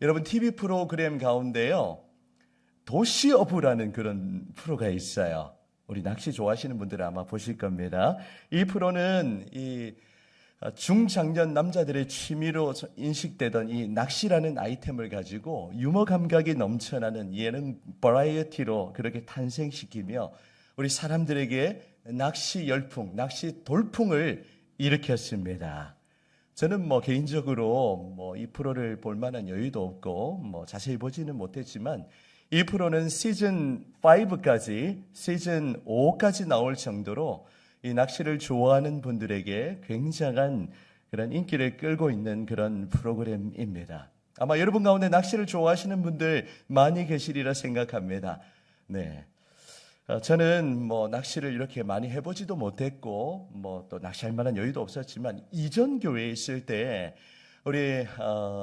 여러분 TV 프로그램 가운데요, 도시어부라는 그런 프로가 있어요. 우리 낚시 좋아하시는 분들은 아마 보실 겁니다. 이 프로는 이 중장년 남자들의 취미로 인식되던 이 낚시라는 아이템을 가지고 유머 감각이 넘쳐나는 예능 버라이어티로 그렇게 탄생시키며 우리 사람들에게 낚시 열풍, 낚시 돌풍을 일으켰습니다. 저는 개인적으로 이 프로를 볼 만한 여유도 없고 자세히 보지는 못했지만 이 프로는 시즌 5까지, 시즌 5까지 나올 정도로 이 낚시를 좋아하는 분들에게 굉장한 그런 인기를 끌고 있는 그런 프로그램입니다. 아마 여러분 가운데 낚시를 좋아하시는 분들 많이 계시리라 생각합니다. 네. 저는 낚시를 이렇게 많이 해보지도 못했고 또 낚시할 만한 여유도 없었지만 이전 교회에 있을 때 우리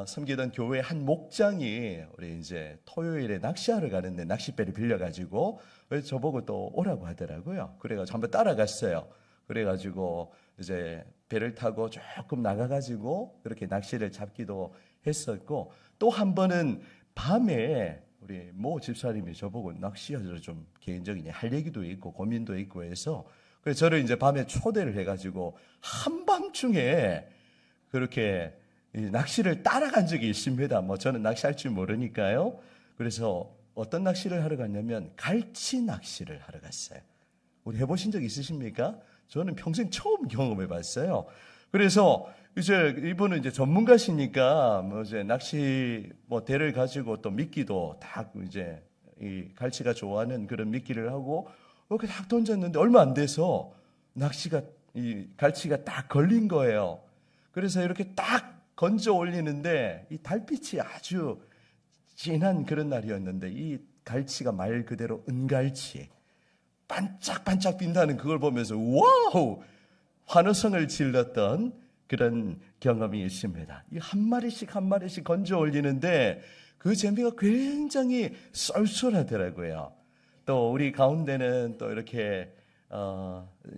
섬기던 교회 한 목장이 우리 이제 토요일에 낚시하러 가는데 낚싯배를 빌려가지고 저보고 또 오라고 하더라고요. 그래가지고 한번 따라갔어요. 그래가지고 이제 배를 타고 조금 나가가지고 그렇게 낚시를 잡기도 했었고, 또 한 번은 밤에 우리 모 집사님이 저보고 낚시하러 좀 개인적인 할 얘기도 있고 고민도 있고 해서 그래서 저를 이제 밤에 초대를 해가지고 한밤중에 그렇게 낚시를 따라간 적이 있습니다. 저는 낚시할 줄 모르니까요. 그래서 어떤 낚시를 하러 갔냐면 갈치 낚시를 하러 갔어요. 우리 해보신 적 있으십니까? 저는 평생 처음 경험해 봤어요. 그래서 이제 이분은 이제 전문가시니까 이제 낚시 대를 가지고 또 미끼도 딱 이제 이 갈치가 좋아하는 그런 미끼를 하고 이렇게 딱 던졌는데 얼마 안 돼서 이 갈치가 딱 걸린 거예요. 그래서 이렇게 딱 건져 올리는데 이 달빛이 아주 진한 그런 날이었는데 이 갈치가 말 그대로 은갈치 반짝반짝 빈다는 그걸 보면서 와우! 환호성을 질렀던 그런 경험이 있습니다. 이 한 마리씩 한 마리씩 건져 올리는데 그 재미가 굉장히 쏠쏠하더라고요. 또 우리 가운데는 또 이렇게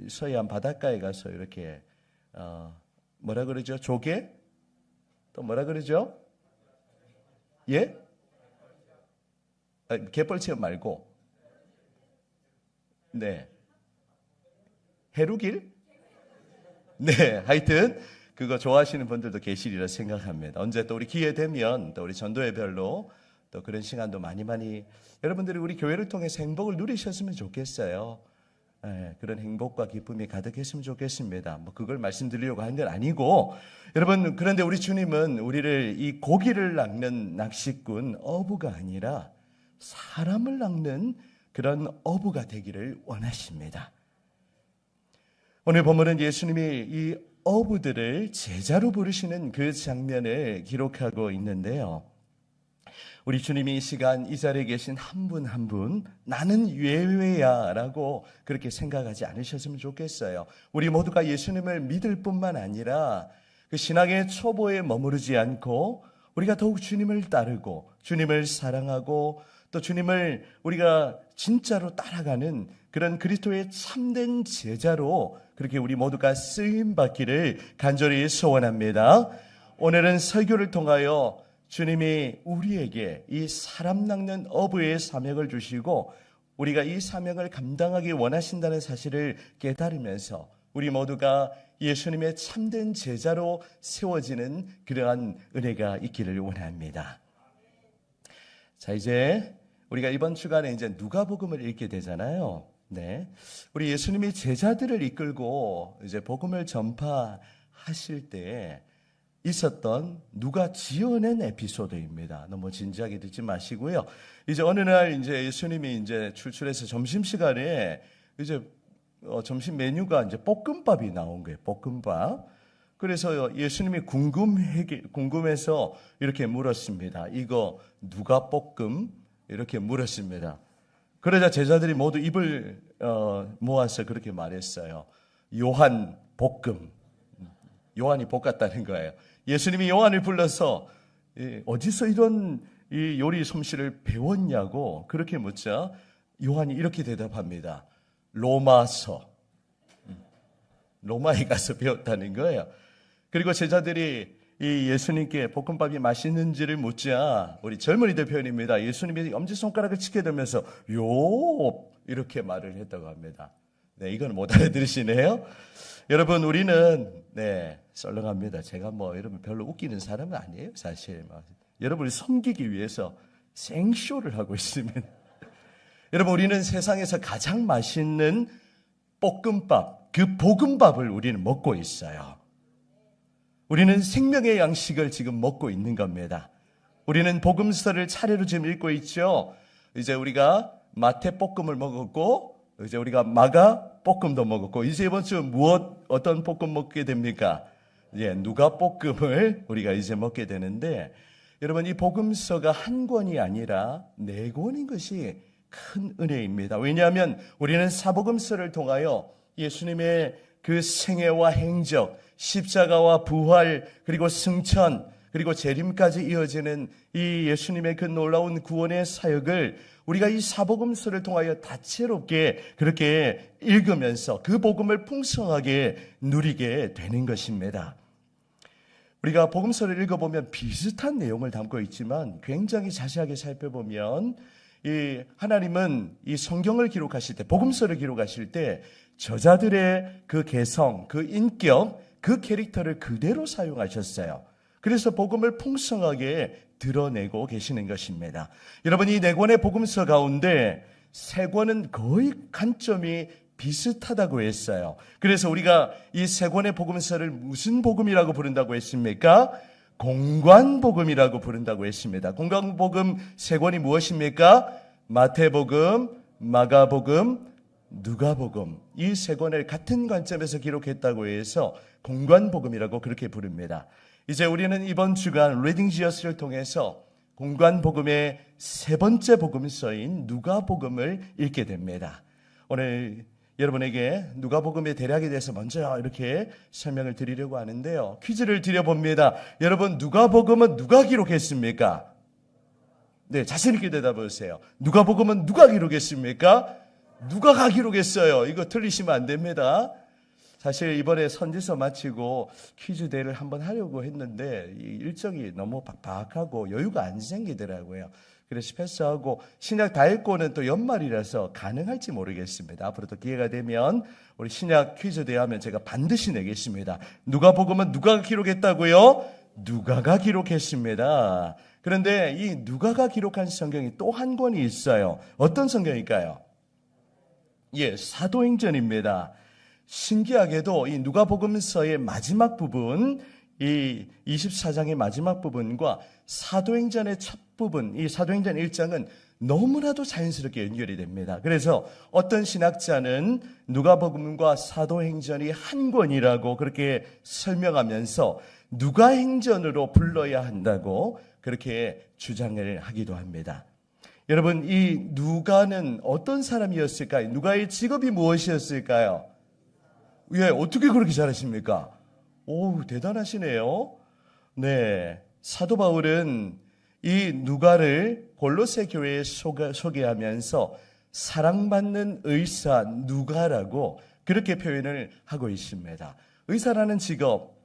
서해안 바닷가에 가서 이렇게 뭐라 그러죠? 조개? 또 뭐라 그러죠? 예? 갯벌 체험 말고 네. 해루길? 네, 하여튼 그거 좋아하시는 분들도 계시리라 생각합니다. 언제 또 우리 기회 되면 또 우리 전도회별로 또 그런 시간도 많이 여러분들이 우리 교회를 통해서 행복을 누리셨으면 좋겠어요. 네, 그런 행복과 기쁨이 가득했으면 좋겠습니다. 그걸 말씀드리려고 하는 건 아니고 여러분, 그런데 우리 주님은 우리를 이 고기를 낚는 낚시꾼 어부가 아니라 사람을 낚는 그런 어부가 되기를 원하십니다. 오늘 본문은 예수님이 이 어부들을 제자로 부르시는 그 장면을 기록하고 있는데요. 우리 주님이 이 시간 이 자리에 계신 한 분 한 분 나는 예외야 라고 그렇게 생각하지 않으셨으면 좋겠어요. 우리 모두가 예수님을 믿을 뿐만 아니라 그 신앙의 초보에 머무르지 않고 우리가 더욱 주님을 따르고 주님을 사랑하고 또 주님을 우리가 진짜로 따라가는 그런 그리스도의 참된 제자로 그렇게 우리 모두가 쓰임받기를 간절히 소원합니다. 오늘은 설교를 통하여 주님이 우리에게 이 사람 낚는 어부의 사명을 주시고 우리가 이 사명을 감당하기 원하신다는 사실을 깨달으면서 우리 모두가 예수님의 참된 제자로 세워지는 그러한 은혜가 있기를 원합니다. 자, 이제 우리가 이번 주간에 이제 누가복음을 읽게 되잖아요. 네. 우리 예수님이 제자들을 이끌고 이제 복음을 전파하실 때 있었던 누가 지어낸 에피소드입니다. 너무 진지하게 듣지 마시고요. 이제 어느 날 이제 예수님이 이제 출출해서 점심시간에 이제 점심 메뉴가 이제 볶음밥이 나온 거예요. 볶음밥. 그래서 예수님이 궁금해서 이렇게 물었습니다. 이거 누가 볶음? 이렇게 물었습니다. 그러자 제자들이 모두 입을 모아서 그렇게 말했어요. 요한 볶음. 요한이 볶았다는 거예요. 예수님이 요한을 불러서 어디서 이런 이 요리 솜씨를 배웠냐고 그렇게 묻자 요한이 이렇게 대답합니다. 로마에 가서 배웠다는 거예요. 그리고 제자들이 이 예수님께 볶음밥이 맛있는지를 묻자 우리 젊은이들 표현입니다. 예수님이 엄지손가락을 치켜들면서 요 이렇게 말을 했다고 합니다. 네, 이건 못 알아들으시네요. 여러분 우리는 썰렁합니다. 제가 여러분 별로 웃기는 사람은 아니에요. 사실 여러분을 섬기기 위해서 생쇼를 하고 있습니다. 여러분 우리는 세상에서 가장 맛있는 볶음밥, 그 볶음밥을 우리는 먹고 있어요. 우리는 생명의 양식을 지금 먹고 있는 겁니다. 우리는 복음서를 차례로 지금 읽고 있죠. 이제 우리가 마태 볶음을 먹었고 이제 우리가 마가 볶음도 먹었고 이제 이번 주 어떤 볶음 먹게 됩니까? 누가 볶음을 우리가 이제 먹게 되는데 여러분 이 복음서가 한 권이 아니라 4권인 것이 큰 은혜입니다. 왜냐하면 우리는 사복음서를 통하여 예수님의 그 생애와 행적, 십자가와 부활, 그리고 승천, 그리고 재림까지 이어지는 이 예수님의 그 놀라운 구원의 사역을 우리가 이 사복음서를 통하여 다채롭게 그렇게 읽으면서 그 복음을 풍성하게 누리게 되는 것입니다. 우리가 복음서를 읽어보면 비슷한 내용을 담고 있지만 굉장히 자세하게 살펴보면 이 하나님은 이 성경을 기록하실 때, 복음서를 기록하실 때 저자들의 그 개성, 그 인격, 그 캐릭터를 그대로 사용하셨어요. 그래서 복음을 풍성하게 드러내고 계시는 것입니다. 여러분 이 4권의 복음서 가운데 3권은 거의 관점이 비슷하다고 했어요. 그래서 우리가 이 3권의 복음서를 무슨 복음이라고 부른다고 했습니까? 공관복음이라고 부른다고 했습니다. 공관복음 3권이 무엇입니까? 마태복음, 마가복음, 누가복음. 이 3권을 같은 관점에서 기록했다고 해서 공관복음이라고 그렇게 부릅니다. 이제 우리는 이번 주간 리딩 지어스를 통해서 공관복음의 3번째 복음서인 누가복음을 읽게 됩니다. 오늘 여러분에게 누가복음의 대략에 대해서 먼저 이렇게 설명을 드리려고 하는데요. 퀴즈를 드려봅니다. 여러분 누가복음은 누가 기록했습니까? 네, 자신 있게 대답하세요. 누가복음은 누가 기록했습니까? 누가가 기록했어요. 이거 틀리시면 안 됩니다. 사실 이번에 선지서 마치고 퀴즈 대회를 한번 하려고 했는데 일정이 너무 빡빡하고 여유가 안 생기더라고요. 그래서 패스하고 신약 다 읽고는 또 연말이라서 가능할지 모르겠습니다. 앞으로 또 기회가 되면 우리 신약 퀴즈 대회 하면 제가 반드시 내겠습니다. 누가복음은 누가 기록했다고요? 누가가 기록했습니다. 그런데 이 누가가 기록한 성경이 또 한 권이 있어요. 어떤 성경일까요? 사도행전입니다. 신기하게도 이 누가복음서의 마지막 부분, 이 24장의 마지막 부분과 사도행전의 첫 부분, 이 사도행전 1장은 너무나도 자연스럽게 연결이 됩니다. 그래서 어떤 신학자는 누가복음과 사도행전이 한 권이라고 그렇게 설명하면서 누가행전으로 불러야 한다고 그렇게 주장을 하기도 합니다. 여러분, 이 누가는 어떤 사람이었을까요? 누가의 직업이 무엇이었을까요? 어떻게 그렇게 잘하십니까? 오, 대단하시네요. 네, 사도 바울은 이 누가를 골로새 교회에 소개하면서 사랑받는 의사 누가라고 그렇게 표현을 하고 있습니다. 의사라는 직업,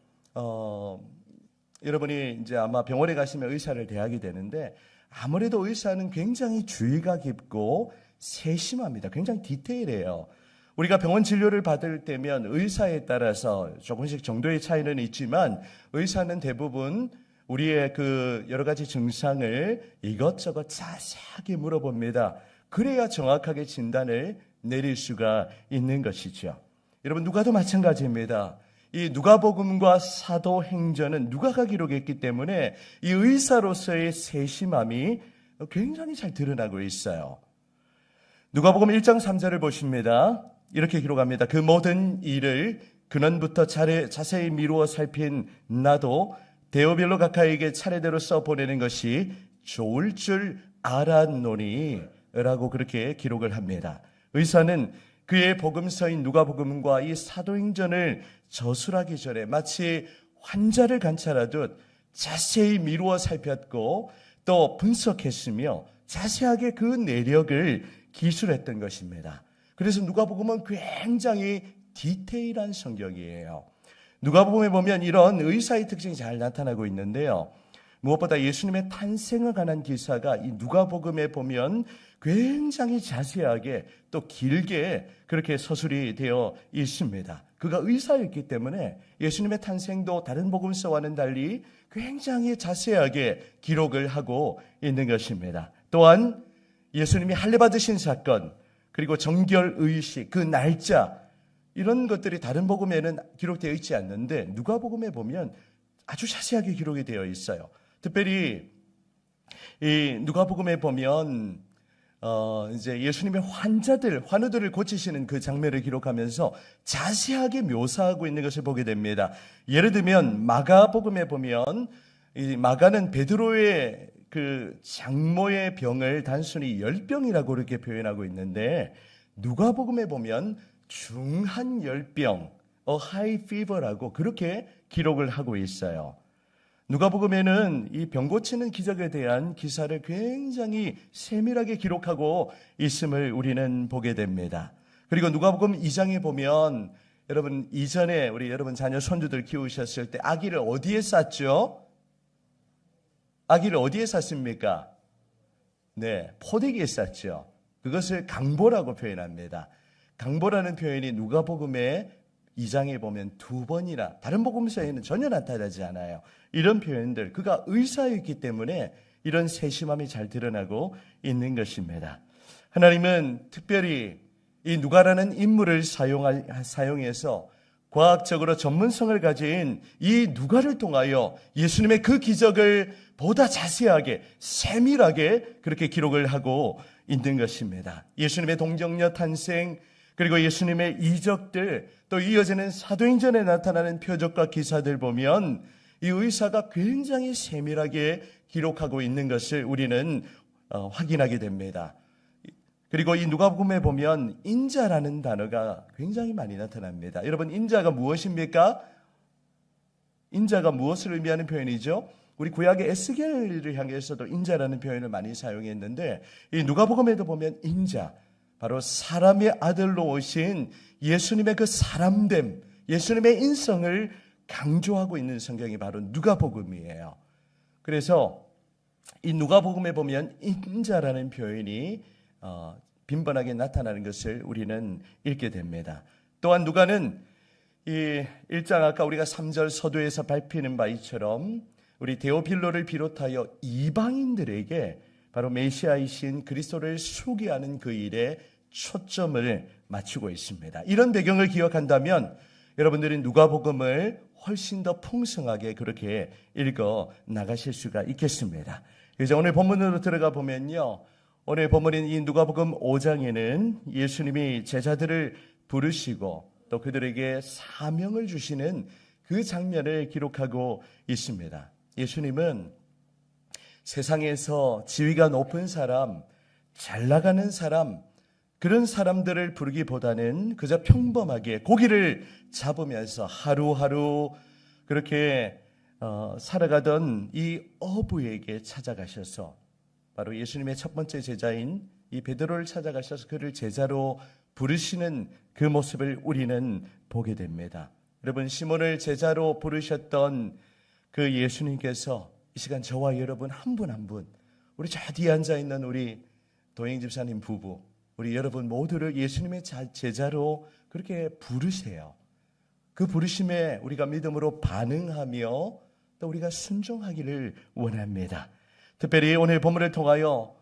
여러분이 이제 아마 병원에 가시면 의사를 대하게 되는데 아무래도 의사는 굉장히 주의가 깊고 세심합니다. 굉장히 디테일해요. 우리가 병원 진료를 받을 때면 의사에 따라서 조금씩 정도의 차이는 있지만 의사는 대부분 우리의 그 여러 가지 증상을 이것저것 자세하게 물어봅니다. 그래야 정확하게 진단을 내릴 수가 있는 것이죠. 여러분 누가도 마찬가지입니다. 이 누가복음과 사도행전은 누가가 기록했기 때문에 이 의사로서의 세심함이 굉장히 잘 드러나고 있어요. 누가복음 1장 3절을 보십니다. 이렇게 기록합니다. 그 모든 일을 근원부터 자세히 미루어 살핀 나도 데오빌로 각하에게 차례대로 써보내는 것이 좋을 줄 알았노니 라고 그렇게 기록을 합니다. 의사는 그의 복음서인 누가복음과 이 사도행전을 저술하기 전에 마치 환자를 관찰하듯 자세히 미루어 살폈고 또 분석했으며 자세하게 그 내력을 기술했던 것입니다. 그래서 누가복음은 굉장히 디테일한 성경이에요. 누가복음에 보면 이런 의사의 특징이 잘 나타나고 있는데요. 무엇보다 예수님의 탄생에 관한 기사가 이 누가복음에 보면 굉장히 자세하게 또 길게 그렇게 서술이 되어 있습니다. 그가 의사였기 때문에 예수님의 탄생도 다른 복음서와는 달리 굉장히 자세하게 기록을 하고 있는 것입니다. 또한 예수님이 할례 받으신 사건, 그리고 정결의식, 그 날짜, 이런 것들이 다른 복음에는 기록되어 있지 않는데 누가복음에 보면 아주 자세하게 기록이 되어 있어요. 특별히 이 누가복음에 보면 이제 예수님의 환우들을 고치시는 그 장면을 기록하면서 자세하게 묘사하고 있는 것을 보게 됩니다. 예를 들면 마가복음에 보면 이 마가는 베드로의 그 장모의 병을 단순히 열병이라고 그렇게 표현하고 있는데 누가복음에 보면 중한 열병, a high fever라고 그렇게 기록을 하고 있어요. 누가복음에는 이 병 고치는 기적에 대한 기사를 굉장히 세밀하게 기록하고 있음을 우리는 보게 됩니다. 그리고 누가복음 2장에 보면 여러분 이전에 우리 여러분 자녀 손주들 키우셨을 때 아기를 어디에 쌌죠? 아기를 어디에 쌌습니까? 네, 포대기에 쌌죠. 그것을 강보라고 표현합니다. 강보라는 표현이 누가복음의 2장에 보면 2번이나 다른 복음서에는 전혀 나타나지 않아요. 이런 표현들, 그가 의사였기 때문에 이런 세심함이 잘 드러나고 있는 것입니다. 하나님은 특별히 이 누가라는 인물을 사용해서 과학적으로 전문성을 가진 이 누가를 통하여 예수님의 그 기적을 보다 자세하게 세밀하게 그렇게 기록을 하고 있는 것입니다. 예수님의 동정녀 탄생, 그리고 예수님의 이적들, 또 이어지는 사도행전에 나타나는 표적과 기사들 보면 이 의사가 굉장히 세밀하게 기록하고 있는 것을 우리는 확인하게 됩니다. 그리고 이 누가복음에 보면 인자라는 단어가 굉장히 많이 나타납니다. 여러분, 인자가 무엇입니까? 인자가 무엇을 의미하는 표현이죠? 우리 구약의 에스겔을 향해서도 인자라는 표현을 많이 사용했는데 이 누가복음에도 보면 인자, 바로 사람의 아들로 오신 예수님의 그 사람됨, 예수님의 인성을 강조하고 있는 성경이 바로 누가복음이에요. 그래서 이 누가복음에 보면 인자라는 표현이 빈번하게 나타나는 것을 우리는 읽게 됩니다. 또한 누가는 이 1장 아까 우리가 3절 서두에서 밟히는 바이처럼 우리 데오필로를 비롯하여 이방인들에게 바로 메시아이신 그리스도를 소개하는 그 일에 초점을 맞추고 있습니다. 이런 배경을 기억한다면 여러분들이 누가복음을 훨씬 더 풍성하게 그렇게 읽어 나가실 수가 있겠습니다. 그래서 오늘 본문으로 들어가 보면요, 오늘 본문인 이 누가복음 5장에는 예수님이 제자들을 부르시고 또 그들에게 사명을 주시는 그 장면을 기록하고 있습니다. 예수님은 세상에서 지위가 높은 사람, 잘 나가는 사람, 그런 사람들을 부르기보다는 그저 평범하게 고기를 잡으면서 하루하루 그렇게 살아가던 이 어부에게 찾아가셔서 바로 예수님의 첫 번째 제자인 이 베드로를 찾아가셔서 그를 제자로 부르시는 그 모습을 우리는 보게 됩니다. 여러분, 시몬을 제자로 부르셨던 그 예수님께서 이 시간 저와 여러분 한 분 한 분, 우리 저 뒤에 앉아있는 우리 도행 집사님 부부, 우리 여러분 모두를 예수님의 제자로 그렇게 부르세요. 그 부르심에 우리가 믿음으로 반응하며 또 우리가 순종하기를 원합니다. 특별히 오늘 본문을 통하여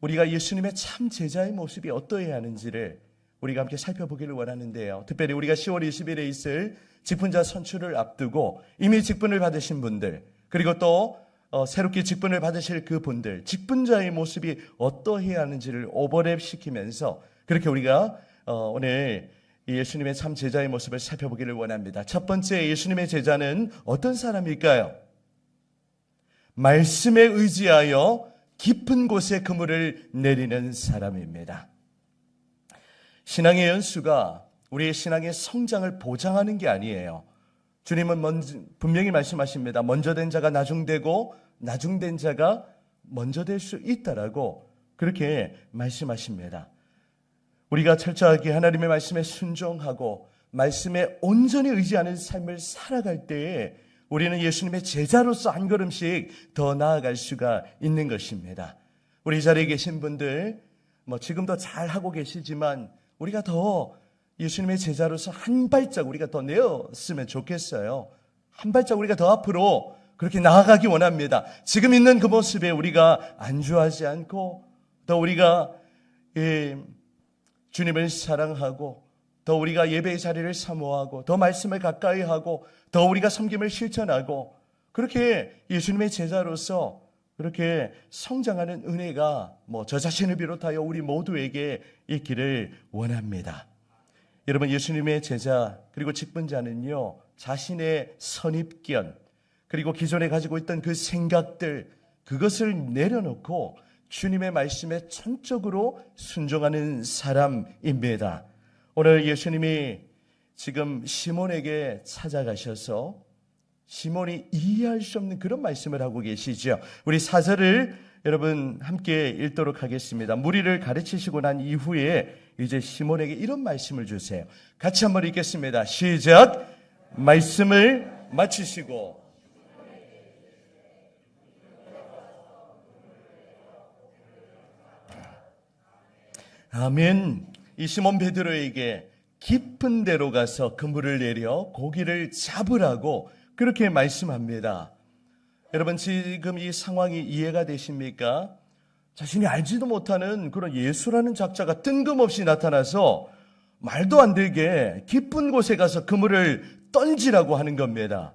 우리가 예수님의 참 제자의 모습이 어떠해야 하는지를 우리가 함께 살펴보기를 원하는데요. 특별히 우리가 10월 20일에 있을 직분자 선출을 앞두고 이미 직분을 받으신 분들, 그리고 또 새롭게 직분을 받으실 그 분들, 직분자의 모습이 어떠해야 하는지를 오버랩 시키면서 그렇게 우리가 오늘 예수님의 참 제자의 모습을 살펴보기를 원합니다. 첫 번째, 예수님의 제자는 어떤 사람일까요? 말씀에 의지하여 깊은 곳에 그물을 내리는 사람입니다. 신앙의 연수가 우리의 신앙의 성장을 보장하는 게 아니에요. 주님은 분명히 말씀하십니다. 먼저 된 자가 나중되고 나중된 자가 먼저 될 수 있다라고 그렇게 말씀하십니다. 우리가 철저하게 하나님의 말씀에 순종하고 말씀에 온전히 의지하는 삶을 살아갈 때에 우리는 예수님의 제자로서 한 걸음씩 더 나아갈 수가 있는 것입니다. 우리 자리에 계신 분들 지금도 잘 하고 계시지만 우리가 더 예수님의 제자로서 한 발짝 우리가 더 내었으면 좋겠어요. 한 발짝 우리가 더 앞으로 그렇게 나아가기 원합니다. 지금 있는 그 모습에 우리가 안주하지 않고 더 우리가 주님을 사랑하고 더 우리가 예배의 자리를 사모하고 더 말씀을 가까이 하고 더 우리가 섬김을 실천하고 그렇게 예수님의 제자로서 그렇게 성장하는 은혜가 저 자신을 비롯하여 우리 모두에게 있기를 원합니다. 여러분, 예수님의 제자 그리고 직분자는요, 자신의 선입견 그리고 기존에 가지고 있던 그 생각들, 그것을 내려놓고 주님의 말씀에 전적으로 순종하는 사람입니다. 오늘 예수님이 지금 시몬에게 찾아가셔서 시몬이 이해할 수 없는 그런 말씀을 하고 계시죠. 우리 4절을 여러분 함께 읽도록 하겠습니다. 무리를 가르치시고 난 이후에 이제 시몬에게 이런 말씀을 주세요. 같이 한번 읽겠습니다. 시작. 말씀을 마치시고 아멘. 이 시몬 베드로에게 깊은 데로 가서 그물을 내려 고기를 잡으라고 그렇게 말씀합니다. 여러분, 지금 이 상황이 이해가 되십니까? 자신이 알지도 못하는 그런 예수라는 작자가 뜬금없이 나타나서 말도 안 되게 깊은 곳에 가서 그물을 던지라고 하는 겁니다.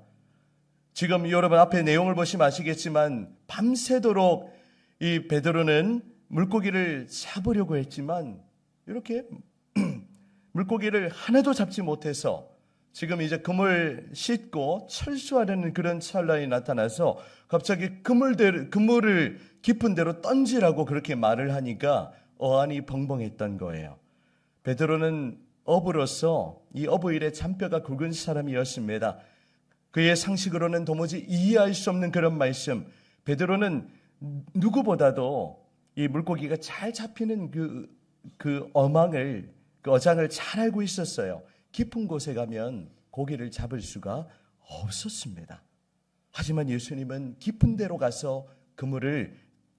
지금 여러분 앞에 내용을 보시면 아시겠지만 밤새도록 이 베드로는 물고기를 잡으려고 했지만 이렇게 물고기를 하나도 잡지 못해서 지금 이제 그물 씻고 철수하려는 그런 찰나에 나타나서 갑자기 그물을 깊은 데로 던지라고 그렇게 말을 하니까 어안이 벙벙했던 거예요. 베드로는 어부로서 이 어부일에 잔뼈가 굵은 사람이었습니다. 그의 상식으로는 도무지 이해할 수 없는 그런 말씀. 베드로는 누구보다도 이 물고기가 잘 잡히는 그 어장을 잘 알고 있었어요. 깊은 곳에 가면 고기를 잡을 수가 없었습니다. 하지만 예수님은 깊은 데로 가서 그물을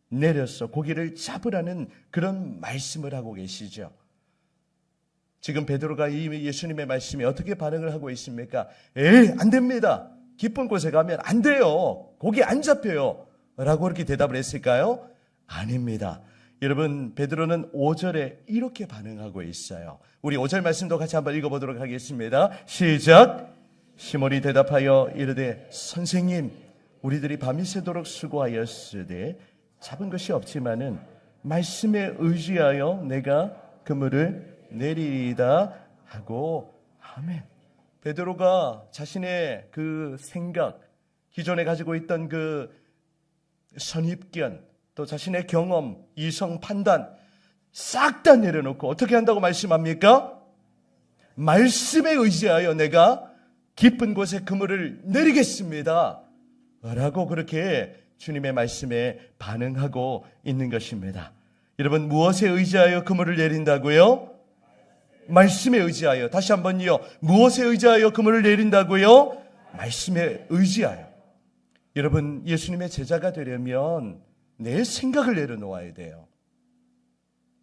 내려서 고기를 잡으라는 그런 말씀을 하고 계시죠. 지금 베드로가 이 예수님의 말씀에 어떻게 반응을 하고 있습니까? 에이, 안 됩니다. 깊은 곳에 가면 안 돼요. 고기 안 잡혀요. 라고 그렇게 대답을 했을까요? 아닙니다. 여러분, 베드로는 5절에 이렇게 반응하고 있어요. 우리 5절 말씀도 같이 한번 읽어보도록 하겠습니다. 시작. 시몬이 대답하여 이르되 선생님, 우리들이 밤이 새도록 수고하였으되 잡은 것이 없지만은 말씀에 의지하여 내가 그물을 내리리이다 하고 아멘. 베드로가 자신의 그 생각, 기존에 가지고 있던 그 선입견, 또 자신의 경험, 이성 판단 싹 다 내려놓고 어떻게 한다고 말씀합니까? 말씀에 의지하여 내가 깊은 곳에 그물을 내리겠습니다 라고 그렇게 주님의 말씀에 반응하고 있는 것입니다. 여러분, 무엇에 의지하여 그물을 내린다고요? 말씀에 의지하여. 다시 한번요. 무엇에 의지하여 그물을 내린다고요? 말씀에 의지하여. 여러분, 예수님의 제자가 되려면 내 생각을 내려놓아야 돼요.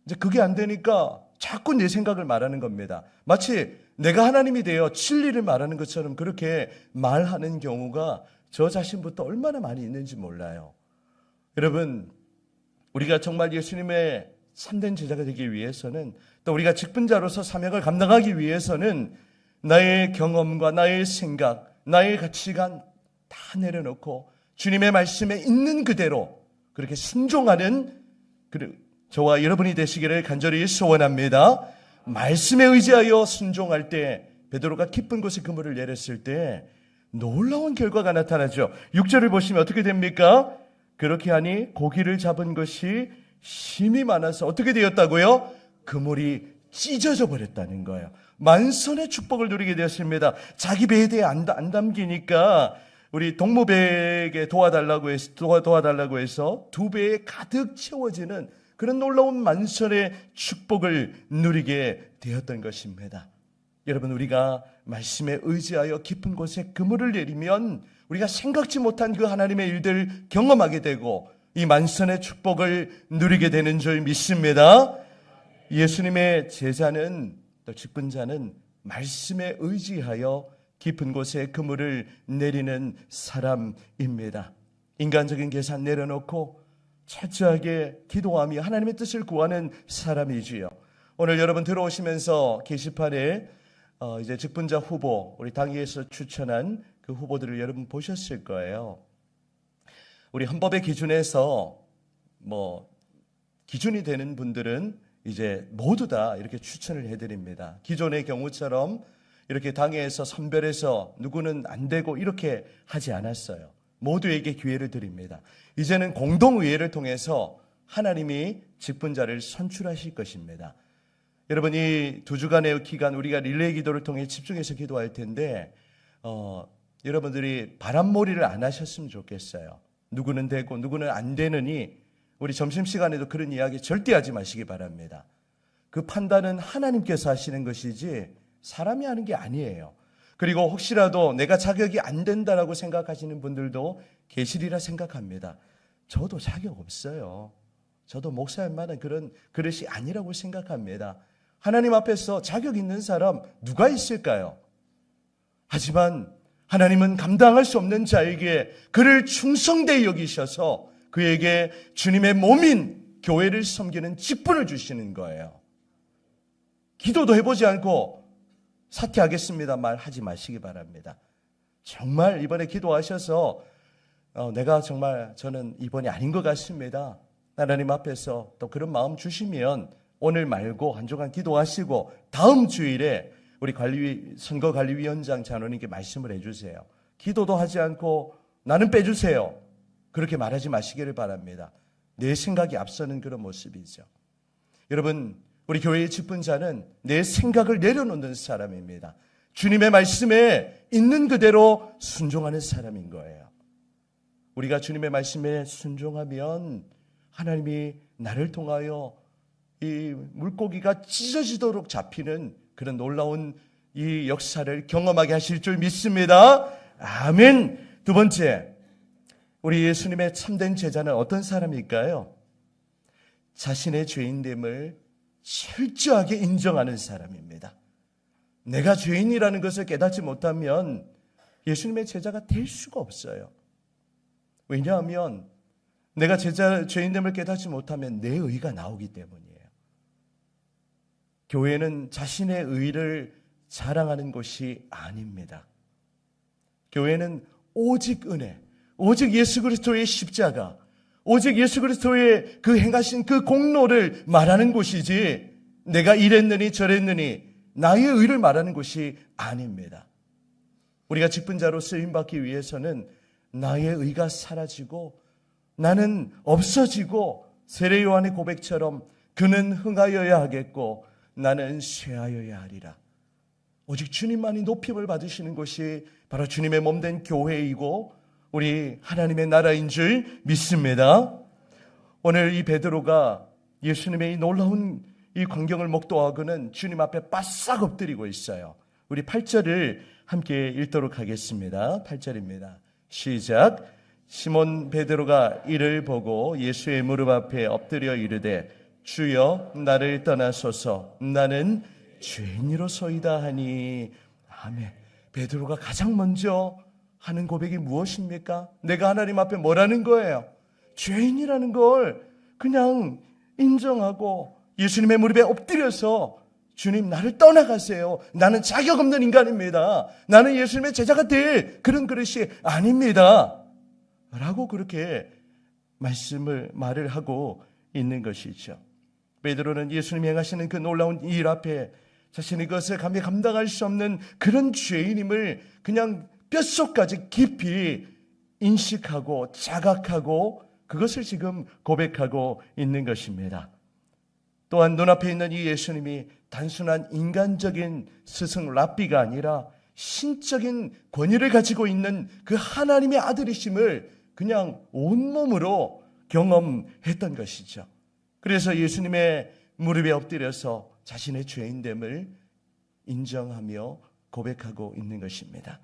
이제 그게 안 되니까 자꾸 내 생각을 말하는 겁니다. 마치 내가 하나님이 되어 진리를 말하는 것처럼 그렇게 말하는 경우가 저 자신부터 얼마나 많이 있는지 몰라요. 여러분, 우리가 정말 예수님의 참된 제자가 되기 위해서는, 또 우리가 직분자로서 사명을 감당하기 위해서는 나의 경험과 나의 생각, 나의 가치관 다 내려놓고 주님의 말씀에 있는 그대로 그렇게 순종하는 저와 여러분이 되시기를 간절히 소원합니다. 말씀에 의지하여 순종할 때, 베드로가 깊은 곳에 그물을 내렸을 때 놀라운 결과가 나타나죠. 6절을 보시면 어떻게 됩니까? 그렇게 하니 고기를 잡은 것이 힘이 많아서 어떻게 되었다고요? 그물이 찢어져 버렸다는 거예요. 만선의 축복을 누리게 되었습니다. 자기 배에 대해 안 담기니까 우리 동무배에게 도와달라고 해서 두 배에 가득 채워지는 그런 놀라운 만선의 축복을 누리게 되었던 것입니다. 여러분, 우리가 말씀에 의지하여 깊은 곳에 그물을 내리면 우리가 생각지 못한 그 하나님의 일들을 경험하게 되고 이 만선의 축복을 누리게 되는 줄 믿습니다. 예수님의 제자는, 또 직분자는 말씀에 의지하여 깊은 곳에 그물을 내리는 사람입니다. 인간적인 계산 내려놓고 철저하게 기도하며 하나님의 뜻을 구하는 사람이지요. 오늘 여러분 들어오시면서 게시판에 이제 직분자 후보, 우리 당회에서 추천한 그 후보들을 여러분 보셨을 거예요. 우리 헌법의 기준에서 기준이 되는 분들은 이제 모두 다 이렇게 추천을 해드립니다. 기존의 경우처럼 이렇게 당회에서 선별해서 누구는 안 되고 이렇게 하지 않았어요. 모두에게 기회를 드립니다. 이제는 공동의회를 통해서 하나님이 직분자를 선출하실 것입니다. 여러분, 이 2주간의 기간 우리가 릴레이 기도를 통해 집중해서 기도할 텐데 여러분들이 바람몰이를 안 하셨으면 좋겠어요. 누구는 되고 누구는 안 되느니 우리 점심시간에도 그런 이야기 절대 하지 마시기 바랍니다. 그 판단은 하나님께서 하시는 것이지 사람이 하는 게 아니에요. 그리고 혹시라도 내가 자격이 안 된다라고 생각하시는 분들도 계시리라 생각합니다. 저도 자격 없어요. 저도 목사할 만한 그런 그릇이 아니라고 생각합니다. 하나님 앞에서 자격 있는 사람 누가 있을까요? 하지만 하나님은 감당할 수 없는 자에게 그를 충성되이 여기셔서 그에게 주님의 몸인 교회를 섬기는 직분을 주시는 거예요. 기도도 해보지 않고 사퇴하겠습니다 말하지 마시기 바랍니다. 정말 이번에 기도하셔서 내가 정말 저는 이번이 아닌 것 같습니다. 하나님 앞에서 또 그런 마음 주시면 오늘 말고 한 주간 기도하시고 다음 주일에 우리 선거관리위원장 장로님께 말씀을 해주세요. 기도도 하지 않고 나는 빼주세요. 그렇게 말하지 마시기를 바랍니다. 내 생각이 앞서는 그런 모습이죠. 여러분, 우리 교회의 직분자는 내 생각을 내려놓는 사람입니다. 주님의 말씀에 있는 그대로 순종하는 사람인 거예요. 우리가 주님의 말씀에 순종하면 하나님이 나를 통하여 이 물고기가 찢어지도록 잡히는 그런 놀라운 이 역사를 경험하게 하실 줄 믿습니다. 아멘. 두 번째, 우리 예수님의 참된 제자는 어떤 사람일까요? 자신의 죄인됨을 철저하게 인정하는 사람입니다. 내가 죄인이라는 것을 깨닫지 못하면 예수님의 제자가 될 수가 없어요. 왜냐하면 내가 죄인됨을 깨닫지 못하면 내 의가 나오기 때문이에요. 교회는 자신의 의를 자랑하는 곳이 아닙니다. 교회는 오직 은혜, 오직 예수 그리스도의 십자가, 오직 예수 그리스도의 그 행하신 그 공로를 말하는 곳이지 내가 이랬느니 저랬느니 나의 의를 말하는 곳이 아닙니다. 우리가 직분자로 쓰임받기 위해서는 나의 의가 사라지고 나는 없어지고 세례 요한의 고백처럼 그는 흥하여야 하겠고 나는 쇠하여야 하리라. 오직 주님만이 높임을 받으시는 곳이 바로 주님의 몸된 교회이고 우리 하나님의 나라인 줄 믿습니다. 오늘 이 베드로가 예수님의 이 놀라운 이 광경을 목도하고는 주님 앞에 바싹 엎드리고 있어요. 우리 8절을 함께 읽도록 하겠습니다. 8절입니다. 시작. 시몬 베드로가 이를 보고 예수의 무릎 앞에 엎드려 이르되 주여 나를 떠나소서 나는 죄인이로소이다 하니. 아멘. 베드로가 가장 먼저 하는 고백이 무엇입니까? 내가 하나님 앞에 뭐라는 거예요? 죄인이라는 걸 그냥 인정하고 예수님의 무릎에 엎드려서 주님 나를 떠나가세요. 나는 자격 없는 인간입니다. 나는 예수님의 제자가 될 그런 그릇이 아닙니다. 라고 그렇게 말을 하고 있는 것이죠. 베드로는 예수님이 행하시는 그 놀라운 일 앞에 자신이 그것을 감당할 수 없는 그런 죄인임을 그냥 뼛속까지 깊이 인식하고 자각하고 그것을 지금 고백하고 있는 것입니다. 또한 눈앞에 있는 이 예수님이 단순한 인간적인 스승 랍비가 아니라 신적인 권위를 가지고 있는 그 하나님의 아들이심을 그냥 온몸으로 경험했던 것이죠. 그래서 예수님의 무릎에 엎드려서 자신의 죄인됨을 인정하며 고백하고 있는 것입니다.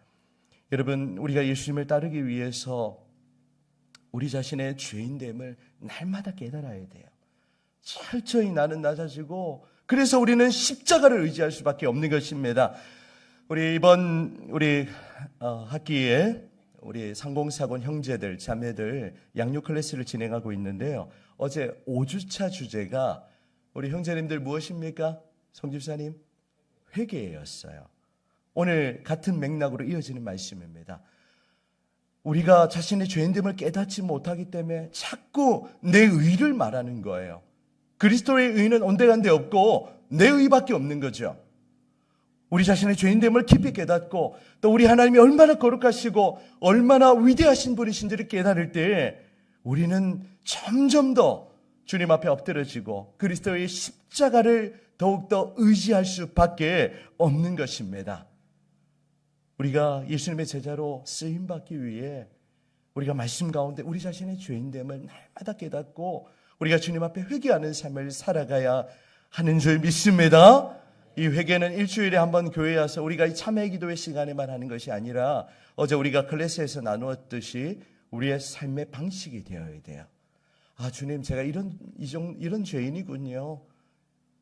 여러분, 우리가 예수님을 따르기 위해서 우리 자신의 죄인됨을 날마다 깨달아야 돼요. 철저히 나는 낮아지고, 그래서 우리는 십자가를 의지할 수밖에 없는 것입니다. 우리 이번 학기에 우리 상공사군 형제들, 자매들 양육 클래스를 진행하고 있는데요. 어제 5주차 주제가 우리 형제님들 무엇입니까? 성집사님, 회개였어요. 오늘 같은 맥락으로 이어지는 말씀입니다. 우리가 자신의 죄인됨을 깨닫지 못하기 때문에 자꾸 내 의를 말하는 거예요. 그리스도의 의는 온데간데 없고 내 의밖에 없는 거죠. 우리 자신의 죄인됨을 깊이 깨닫고 또 우리 하나님이 얼마나 거룩하시고 얼마나 위대하신 분이신지를 깨달을 때 우리는 점점 더 주님 앞에 엎드려지고 그리스도의 십자가를 더욱더 의지할 수밖에 없는 것입니다. 우리가 예수님의 제자로 쓰임받기 위해 우리가 말씀 가운데 우리 자신의 죄인됨을 날마다 깨닫고 우리가 주님 앞에 회개하는 삶을 살아가야 하는 줄 믿습니다. 이 회개는 일주일에 한 번 교회에 와서 우리가 이 참회 기도의 시간에만 하는 것이 아니라 어제 우리가 클래스에서 나누었듯이 우리의 삶의 방식이 되어야 돼요. 아, 주님, 제가 이런 죄인이군요.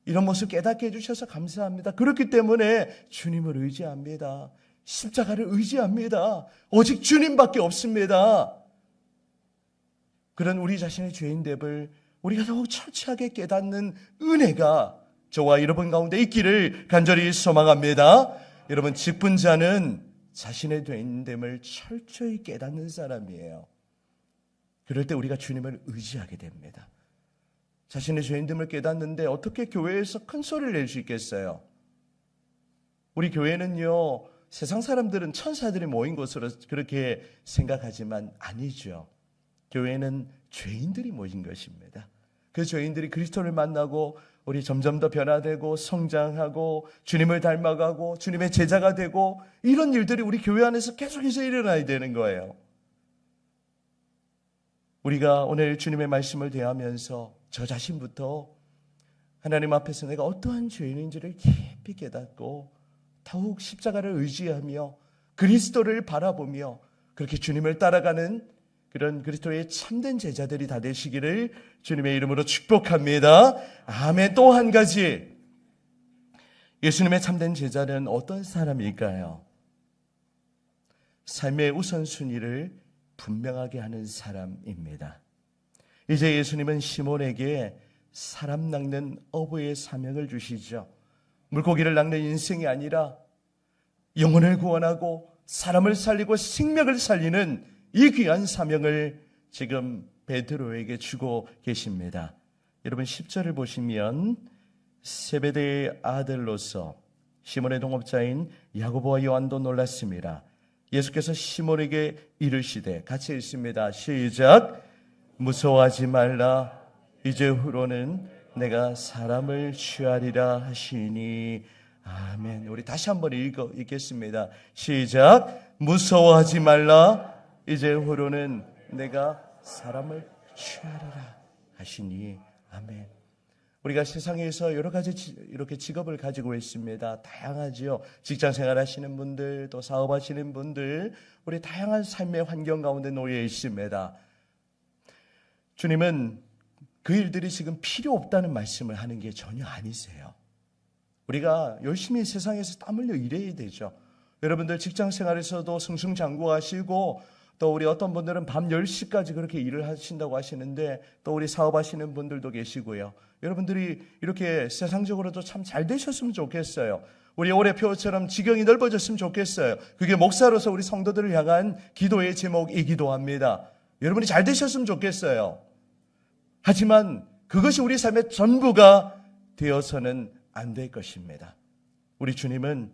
이런 모습 깨닫게 해주셔서 감사합니다. 그렇기 때문에 주님을 의지합니다. 십자가를 의지합니다. 오직 주님밖에 없습니다. 그런 우리 자신의 죄인됨을 우리가 더욱 철저하게 깨닫는 은혜가 저와 여러분 가운데 있기를 간절히 소망합니다. 여러분, 직분자는 자신의 죄인됨을 철저히 깨닫는 사람이에요. 그럴 때 우리가 주님을 의지하게 됩니다. 자신의 죄인됨을 깨닫는데 어떻게 교회에서 큰 소리를 낼 수 있겠어요? 우리 교회는요, 세상 사람들은 천사들이 모인 곳으로 그렇게 생각하지만 아니죠. 교회는 죄인들이 모인 것입니다. 그 죄인들이 그리스도를 만나고 우리 점점 더 변화되고 성장하고 주님을 닮아가고 주님의 제자가 되고 이런 일들이 우리 교회 안에서 계속해서 일어나야 되는 거예요. 우리가 오늘 주님의 말씀을 대하면서 저 자신부터 하나님 앞에서 내가 어떠한 죄인인지를 깊이 깨닫고 더욱 십자가를 의지하며 그리스도를 바라보며 그렇게 주님을 따라가는 그런 그리스도의 참된 제자들이 다 되시기를 주님의 이름으로 축복합니다. 아멘. 또 한 가지, 예수님의 참된 제자는 어떤 사람일까요? 삶의 우선순위를 분명하게 하는 사람입니다. 이제 예수님은 시몬에게 사람 낚는 어부의 사명을 주시죠. 물고기를 낚는 인생이 아니라 영혼을 구원하고 사람을 살리고 생명을 살리는 이 귀한 사명을 지금 베드로에게 주고 계십니다. 여러분 10절을 보시면 세베대의 아들로서 시몬의 동업자인 야고보와 요한도 놀랐습니다. 예수께서 시몬에게 이르시되, 같이 읽습니다. 시작. 무서워하지 말라. 이제후로는 내가 사람을 취하리라 하시니. 아멘. 우리 다시 한번 읽겠습니다. 시작. 무서워하지 말라. 이제후로는 내가 사람을 취하리라 하시니. 아멘. 우리가 세상에서 여러 가지 이렇게 직업을 가지고 있습니다. 다양하지요. 직장 생활 하시는 분들, 또 사업하시는 분들, 우리 다양한 삶의 환경 가운데 놓여 있습니다. 주님은 그 일들이 지금 필요 없다는 말씀을 하는 게 전혀 아니세요. 우리가 열심히 세상에서 땀 흘려 일해야 되죠. 여러분들 직장 생활에서도 승승장구하시고 또 우리 어떤 분들은 밤 10시까지 그렇게 일을 하신다고 하시는데 또 우리 사업하시는 분들도 계시고요. 여러분들이 이렇게 세상적으로도 참 잘 되셨으면 좋겠어요. 우리 올해 표처럼 지경이 넓어졌으면 좋겠어요. 그게 목사로서 우리 성도들을 향한 기도의 제목이기도 합니다. 여러분이 잘 되셨으면 좋겠어요. 하지만 그것이 우리 삶의 전부가 되어서는 안 될 것입니다. 우리 주님은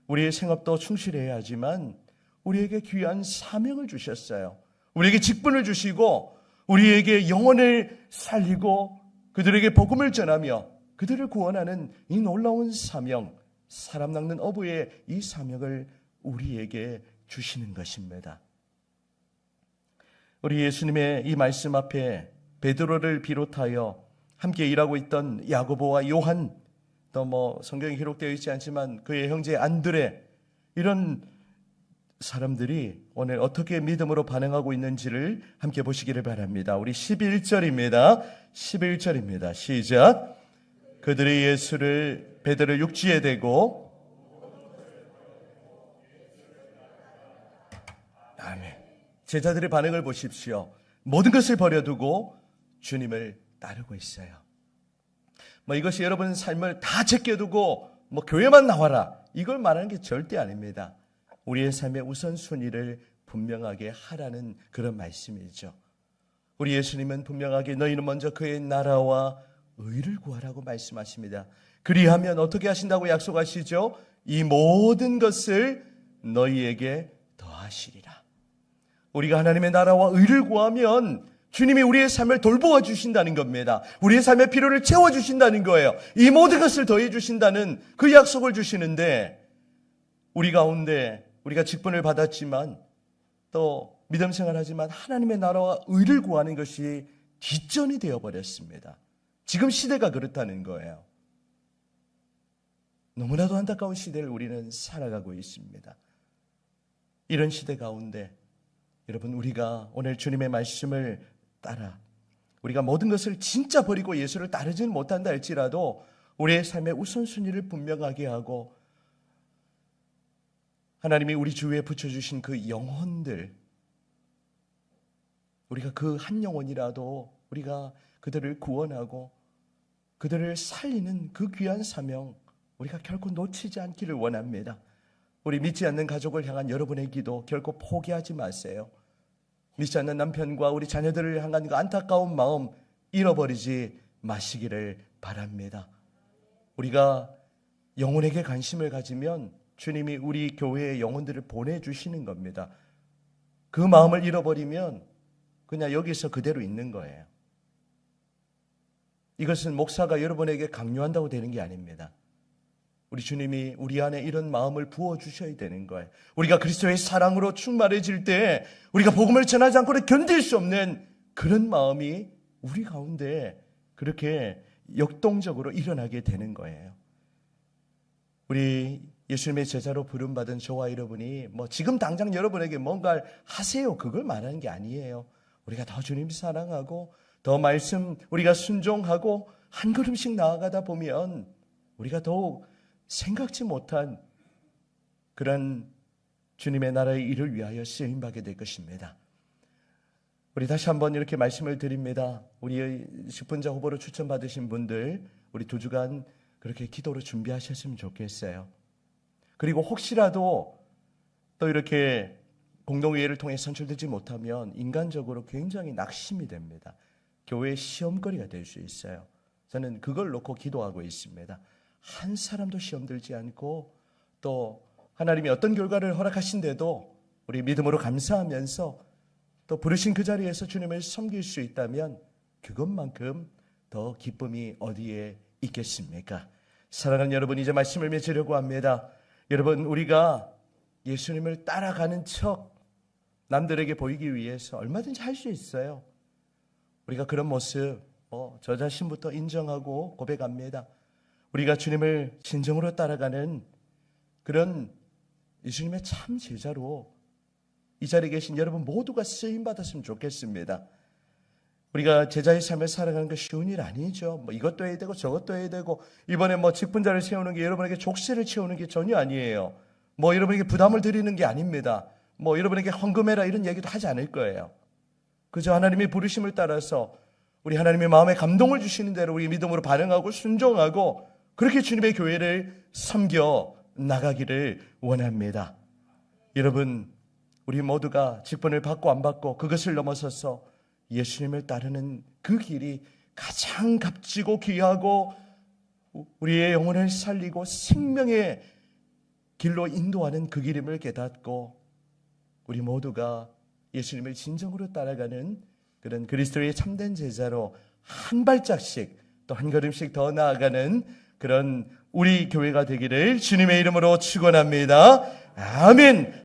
우리의 생업도 충실해야 하지만 우리에게 귀한 사명을 주셨어요. 우리에게 직분을 주시고 우리에게 영혼을 살리고 그들에게 복음을 전하며 그들을 구원하는 이 놀라운 사명, 사람 낚는 어부의 이 사명을 우리에게 주시는 것입니다. 우리 예수님의 이 말씀 앞에 베드로를 비롯하여 함께 일하고 있던 야고보와 요한, 또 뭐 성경에 기록되어 있지 않지만 그의 형제 안드레, 이런 사람들이 오늘 어떻게 믿음으로 반응하고 있는지를 함께 보시기를 바랍니다. 우리 11절입니다. 11절입니다. 시작. 그들이 예수를 베드로 육지에 대고, 아멘. 제자들의 반응을 보십시오. 모든 것을 버려두고 주님을 따르고 있어요. 이것이 여러분 삶을 다 제껴두고 교회만 나와라, 이걸 말하는 게 절대 아닙니다. 우리의 삶의 우선순위를 분명하게 하라는 그런 말씀이죠. 우리 예수님은 분명하게 너희는 먼저 그의 나라와 의를 구하라고 말씀하십니다. 그리하면 어떻게 하신다고 약속하시죠? 이 모든 것을 너희에게 더하시리라. 우리가 하나님의 나라와 의를 구하면 주님이 우리의 삶을 돌보아 주신다는 겁니다. 우리의 삶의 필요를 채워주신다는 거예요. 이 모든 것을 더해 주신다는 그 약속을 주시는데, 우리 가운데 우리가 직분을 받았지만 또 믿음 생활하지만 하나님의 나라와 의를 구하는 것이 뒷전이 되어버렸습니다. 지금 시대가 그렇다는 거예요. 너무나도 안타까운 시대를 우리는 살아가고 있습니다. 이런 시대 가운데 여러분, 우리가 오늘 주님의 말씀을 따라 우리가 모든 것을 진짜 버리고 예수를 따르지는 못한다 할지라도 우리의 삶의 우선순위를 분명하게 하고 하나님이 우리 주위에 붙여주신 그 영혼들, 우리가 그 한 영혼이라도 우리가 그들을 구원하고 그들을 살리는 그 귀한 사명, 우리가 결코 놓치지 않기를 원합니다. 우리 믿지 않는 가족을 향한 여러분의 기도 결코 포기하지 마세요. 믿지 않는 남편과 우리 자녀들을 향한 그 안타까운 마음 잃어버리지 마시기를 바랍니다. 우리가 영혼에게 관심을 가지면 주님이 우리 교회의 영혼들을 보내주시는 겁니다. 그 마음을 잃어버리면 그냥 여기서 그대로 있는 거예요. 이것은 목사가 여러분에게 강요한다고 되는 게 아닙니다. 우리 주님이 우리 안에 이런 마음을 부어주셔야 되는 거예요. 우리가 그리스도의 사랑으로 충만해질 때 우리가 복음을 전하지 않고는 견딜 수 없는 그런 마음이 우리 가운데 그렇게 역동적으로 일어나게 되는 거예요. 우리 예수님의 제자로 부름받은 저와 여러분이 지금 당장 여러분에게 뭔가를 하세요, 그걸 말하는 게 아니에요. 우리가 더 주님 사랑하고 더 말씀 우리가 순종하고 한 걸음씩 나아가다 보면 우리가 더욱 생각지 못한 그런 주님의 나라의 일을 위하여 쓰임받게 될 것입니다. 우리 다시 한번 이렇게 말씀을 드립니다. 우리 직분자 후보로 추천받으신 분들, 우리 2주간 그렇게 기도로 준비하셨으면 좋겠어요. 그리고 혹시라도 또 이렇게 공동회의를 통해 선출되지 못하면 인간적으로 굉장히 낙심이 됩니다. 교회의 시험거리가 될 수 있어요. 저는 그걸 놓고 기도하고 있습니다. 한 사람도 시험 들지 않고 또 하나님이 어떤 결과를 허락하신데도 우리 믿음으로 감사하면서 또 부르신 그 자리에서 주님을 섬길 수 있다면 그것만큼 더 기쁨이 어디에 있겠습니까? 사랑하는 여러분, 이제 말씀을 맺으려고 합니다. 여러분, 우리가 예수님을 따라가는 척 남들에게 보이기 위해서 얼마든지 할 수 있어요. 우리가 그런 모습 저 자신부터 인정하고 고백합니다. 우리가 주님을 진정으로 따라가는 그런 예수님의 참 제자로 이 자리에 계신 여러분 모두가 쓰임받았으면 좋겠습니다. 우리가 제자의 삶을 살아가는 게 쉬운 일 아니죠. 이것도 해야 되고 저것도 해야 되고, 이번에 직분자를 세우는 게 여러분에게 족쇄를 채우는 게 전혀 아니에요. 여러분에게 부담을 드리는 게 아닙니다. 여러분에게 헌금해라 이런 얘기도 하지 않을 거예요. 그저 하나님의 부르심을 따라서 우리 하나님의 마음에 감동을 주시는 대로 우리 믿음으로 반응하고 순종하고 그렇게 주님의 교회를 섬겨 나가기를 원합니다. 여러분, 우리 모두가 직분을 받고 안 받고 그것을 넘어서서 예수님을 따르는 그 길이 가장 값지고 귀하고 우리의 영혼을 살리고 생명의 길로 인도하는 그 길임을 깨닫고 우리 모두가 예수님을 진정으로 따라가는 그런 그리스도의 참된 제자로 한 발짝씩 또 한 걸음씩 더 나아가는 그런 우리 교회가 되기를 주님의 이름으로 축원합니다. 아멘.